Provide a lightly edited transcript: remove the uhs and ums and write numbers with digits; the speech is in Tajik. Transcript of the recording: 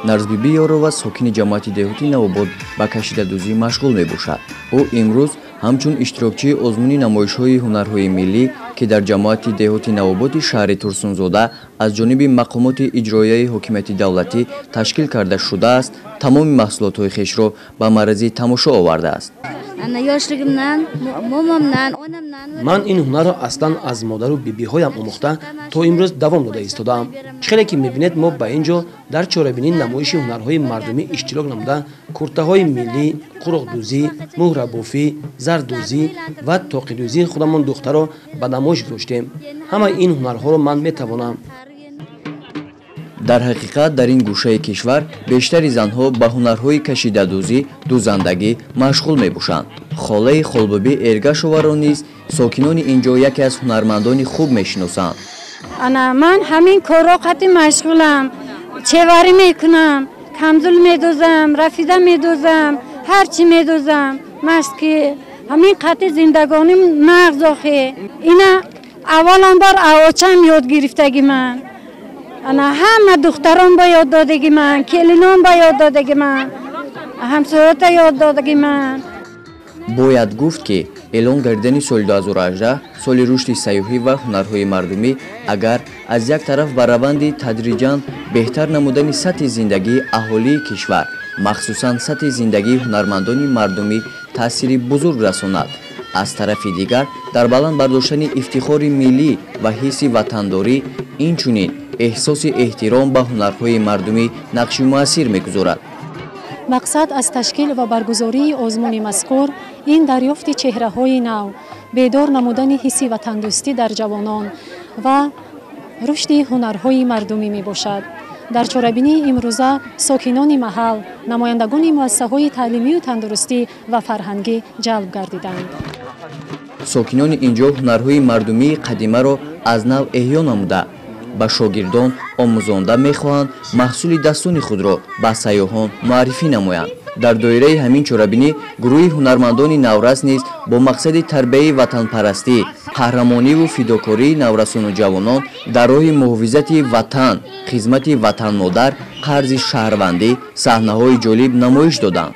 Нарзбиби Ёрова сокини ҷамоати деҳотии Навобод ба кашидадӯзӣ машғул мебошад. Ӯ имрӯз ҳамчун иштирокчии озмуни намоишҳои ҳунарҳои миллӣ ки дар ҷамоати деҳоти Навоботи шаҳри Турсунзода аз ҷониби мақомоти иҷроияи ҳокимияти давлатӣ ташкил карда шудааст, тамоми маҳсулотҳои хешро ба маърази тамошо овардааст. ман ин ҳунарро аслан аз модару бибиҳоям омӯхта то имрӯз давом дода истодаам. Чхеле ки мебинед, мо ба ин ҷо дар чорабинӣ намоиши ҳунарҳои мардумӣ иштирок намуда куртаҳои миллӣ, қуроқдӯзӣ, муҳрабофӣ, зардӯзӣ ва тоқидӯзии худамон духтаро ба намоиш гузоштем. Ҳамаи ин ҳунарҳоро ман метавонам. Дар ҳақиқат дар ин гӯшаи кишвар бештари занҳо ба ҳунарҳои кашидадӯзӣ, дӯзандагӣ машғул мебошанд. Холаи Холбобӣ Эргашоваро низ сокинони ин ҷо яке аз ҳунармандони хуб мешиносанд. Ман ҳамин корро қати машғулам. Чеварӣ мекунам, камзул медӯзам, рафида медӯзам, ҳар чӣ медӯзам. Машқ ки ҳамин қати зиндагоним нағз охе. Ина авваланбор авочам ёд гирифтаги ман. ҳама духтарон ба ёд додаги ман, келинон ба ёд додаги ман, ҳамсоёта ёд додаги ман. Бояд гуфт ки эълон гардидани соли 2018 соли рушди сайёҳӣ ва ҳунарҳои мардумӣ агар аз як тараф ба раванди тадриҷан беҳтар намудани сатҳи зиндагии аҳолии кишвар, махсусан сатҳи зиндагии ҳунармандони мардумӣ таъсири бузург расонад, аз тарафи дигар дар баланд бардоштани ифтихори миллӣ ва ҳисси ватандорӣ инчунин эҳсоси эҳтиром ба ҳунарҳои мардумӣ нақши муассир мегузорад. Мақсад аз ташкил ва баргузории озмуни мазкур ин дарёфти чеҳраҳои нав, бедор намудани ҳисси ватандӯстӣ дар ҷавонон ва рушди ҳунарҳои мардумӣ мебошад. Дар чорабинии имрӯза сокинони маҳал, намояндагони муассисаҳои таълимию тандурустӣ ва фарҳангӣ ҷалб гардиданд. Сокинони ин ҷо ҳунарҳои мардумии қадимаро аз нав эҳё намуда ба шогирдон омӯзонда мехоҳанд маҳсули дастуни худро ба сайёҳон муаррифӣ намоянд. Дар доираи ҳамин чорабинӣ гурӯҳи ҳунармандони наврас низ бо мақсади тарбияи ватанпарастӣ, қаҳрамониву фидокории наврасону ҷавонон дар роҳи муҳофизати ватан, хизмати ватанмодар, қарзи шаҳрвандӣ саҳнаҳои ҷолиб намоиш доданд.